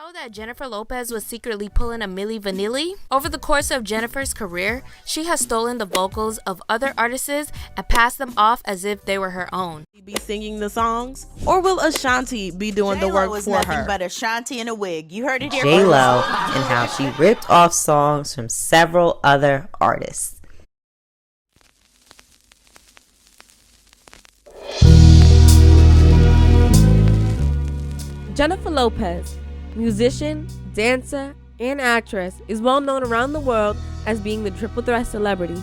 know that Jennifer Lopez was secretly pulling a Milli Vanilli? Over the course of Jennifer's career, she has stolen the vocals of other artists and passed them off as if they were her own. Be singing the songs, or will Ashanti be doing the work was for nothing her? but Ashanti in a wig. You heard it here J-Lo first. and how she ripped off songs from several other artists. Jennifer Lopez, musician, dancer, and actress, is well known around the world as being the triple threat celebrity.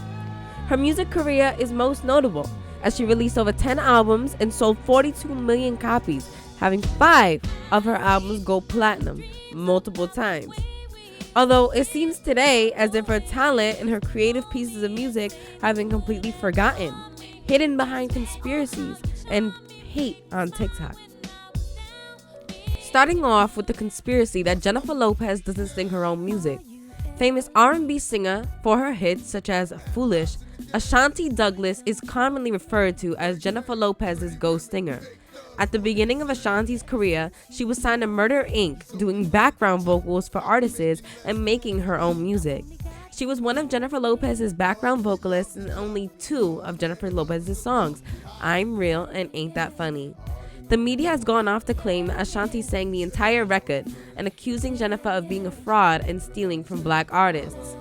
Her music career is most notable as she released over 10 albums and sold 42 million copies, having 5 of her albums go platinum multiple times. Although it seems today as if her talent and her creative pieces of music have been completely forgotten, hidden behind conspiracies and hate on TikTok. Starting off with the conspiracy that Jennifer Lopez doesn't sing her own music. Famous R&B singer for her hits such as Foolish, Ashanti Douglas is commonly referred to as Jennifer Lopez's ghost singer. At the beginning of Ashanti's career, she was signed to Murder Inc., doing background vocals for artists and making her own music. She was one of Jennifer Lopez's background vocalists in only 2 of Jennifer Lopez's songs, I'm Real and Ain't That Funny. The media has gone off to claim that Ashanti sang the entire record and accusing Jennifer of being a fraud and stealing from black artists.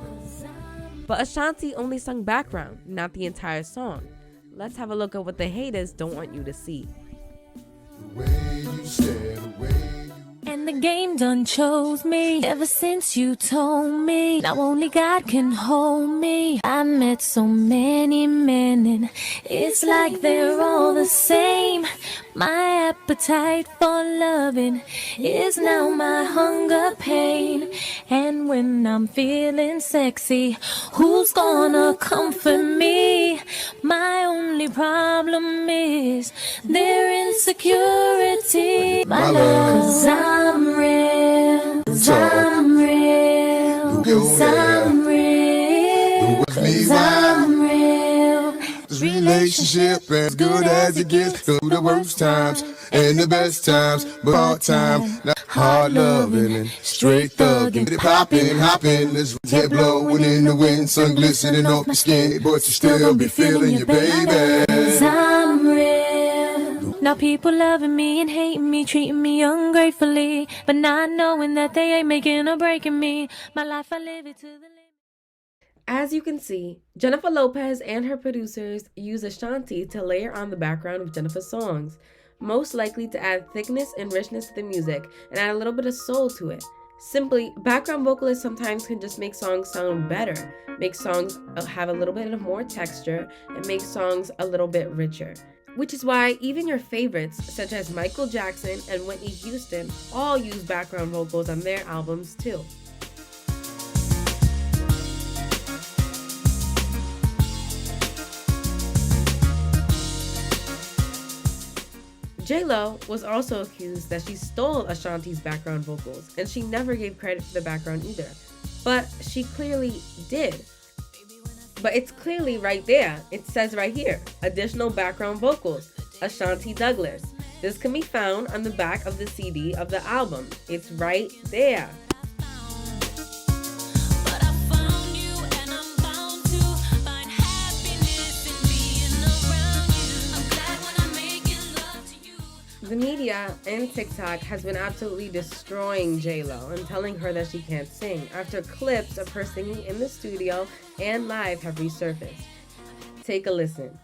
But Ashanti only sung background, not the entire song. Let's have a look at what the haters don't want you to see. And the game done chose me ever since you told me. Now only God can hold me. I met so many men and it's like they're all the same. My appetite for loving is now my hunger pain. And when I'm feeling sexy, who's gonna comfort me? My only problem is their insecurity. My love, 'cause I'm real, 'cause I'm real, 'cause I'm real, 'cause I'm real. This relationship as good as it gets through the worst times and the best times, but all time, hard loving and straight thugging, popping, hopping, this head blowing in the wind, sun glistening off your skin, but you still be feeling your baby. 'Cause I'm real. Now people loving me and hating me, treating me ungratefully, but not knowing that they ain't making or breaking me. My life I live it to the limit. As you can see, Jennifer Lopez and her producers use Ashanti to layer on the background of Jennifer's songs, most likely to add thickness and richness to the music and add a little bit of soul to it. Simply, background vocalists sometimes can just make songs sound better, make songs have a little bit of more texture, and make songs a little bit richer. Which is why even your favorites, such as Michael Jackson and Whitney Houston, all use background vocals on their albums too. J-Lo was also accused that she stole Ashanti's background vocals, and she never gave credit for the background either. But she clearly did. But it's clearly right there. It says right here, additional background vocals, Ashanti Douglas. This can be found on the back of the CD of the album. It's right there. The media and TikTok has been absolutely destroying J-Lo and telling her that she can't sing after clips of her singing in the studio and live have resurfaced. Take a listen.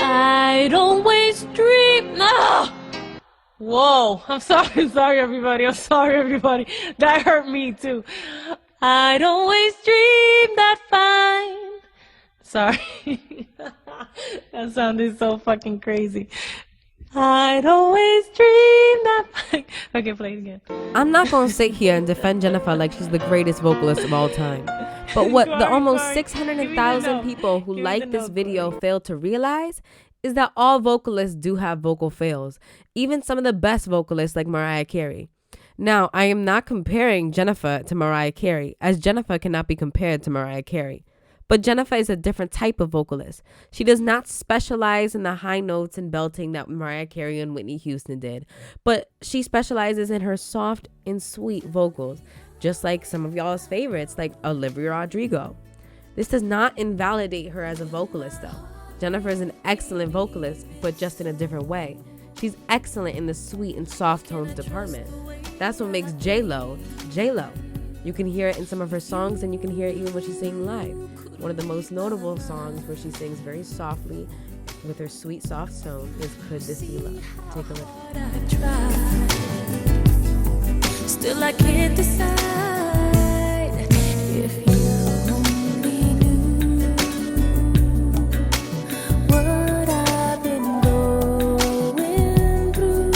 I don't waste dream. No! Whoa, I'm sorry everybody. That hurt me too. I'd always dream that fine. Sorry. That sounded so fucking crazy. I'd always dream that fine. Okay, play it again. I'm not going to sit here and defend Jennifer like she's the greatest vocalist of all time. But what the almost 600,000 people who like this video fail to realize is that all vocalists do have vocal fails. Even some of the best vocalists like Mariah Carey. Now, I am not comparing Jennifer to Mariah Carey, as Jennifer cannot be compared to Mariah Carey. But Jennifer is a different type of vocalist. She does not specialize in the high notes and belting that Mariah Carey and Whitney Houston did, but she specializes in her soft and sweet vocals, just like some of y'all's favorites like Olivia Rodrigo. This does not invalidate her as a vocalist though. Jennifer is an excellent vocalist, but just in a different way. She's excellent in the sweet and soft tones department. That's what makes J-Lo, J-Lo. You can hear it in some of her songs, and you can hear it even when she's singing live. One of the most notable songs where she sings very softly with her sweet, soft tone is Could This Be Love? Take a look. Still I can't decide if you only knew what I've been going through,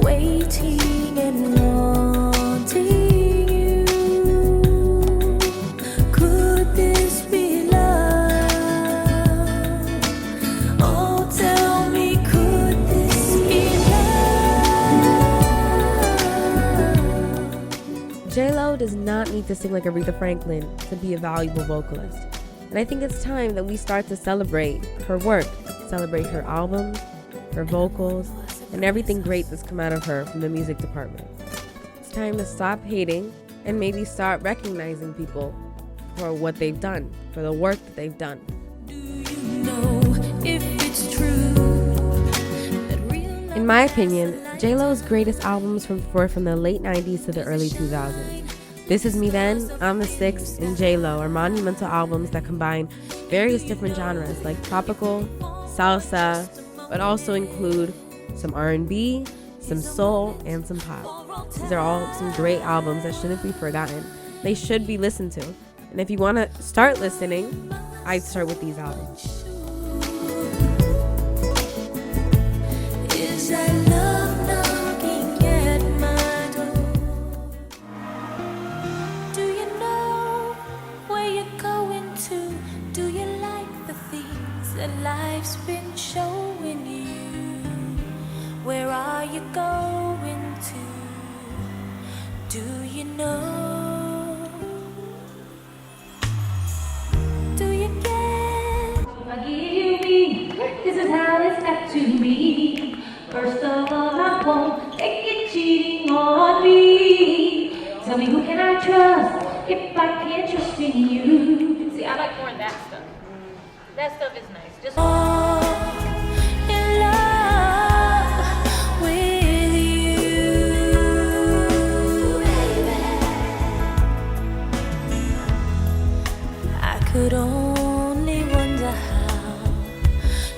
waiting and wanting you. Could this be love? Oh, tell me, could this be love? J-Lo does not need to sing like Aretha Franklin to be a valuable vocalist. And I think it's time that we start to celebrate her work, celebrate her albums, her vocals, and everything great that's come out of her from the music department. It's time to stop hating and maybe start recognizing people for what they've done, for the work that they've done. Know if it's true that real In my opinion, J-Lo's greatest albums were from the late 90s to the early 2000s. This Is Me Then, I'm the Sixth, and J-Lo are monumental albums that combine various different genres like tropical, salsa, but also include some R&B, some soul, and some pop. These are all some great albums that shouldn't be forgotten. They should be listened to. And if you want to start listening, I'd start with these albums. is that love knocking at my door. Do you know where you're going to? Do you like the things that life's been showing you? Where are you going to? Do you know? Do you get? I give you me, this is how it's got to be. First of all, I won't take you cheating on me. Tell me, who can I trust if I can't trust in you? See, I like more of that stuff. That stuff is nice. Just In love with you, baby. I could only wonder how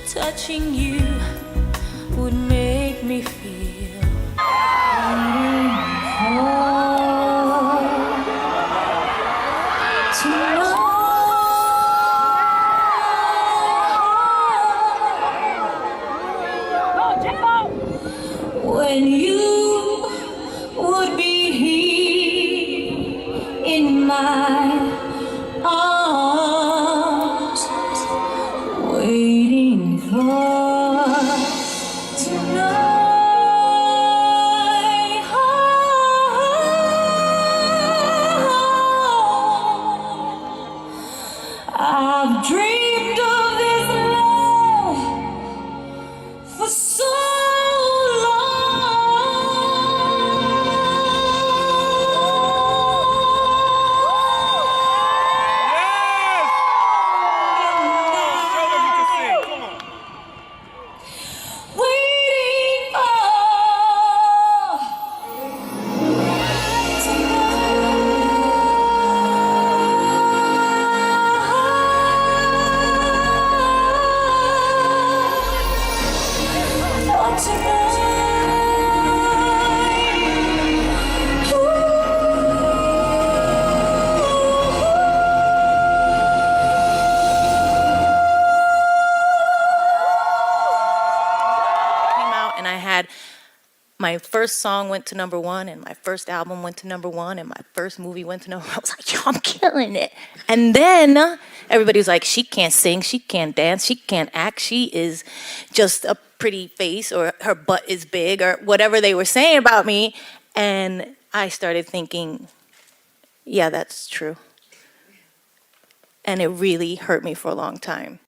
touching you would make me feel. When you would be here in my arms, waiting for tonight. I've dreamed of this love for so And I had my first song went to #1, and my first album went to #1, and my first movie went to #1. I was like, yo, I'm killing it. And then everybody was like, she can't sing, she can't dance, she can't act, she is just a pretty face, or her butt is big, or whatever they were saying about me. And I started thinking, yeah, that's true. and it really hurt me for a long time.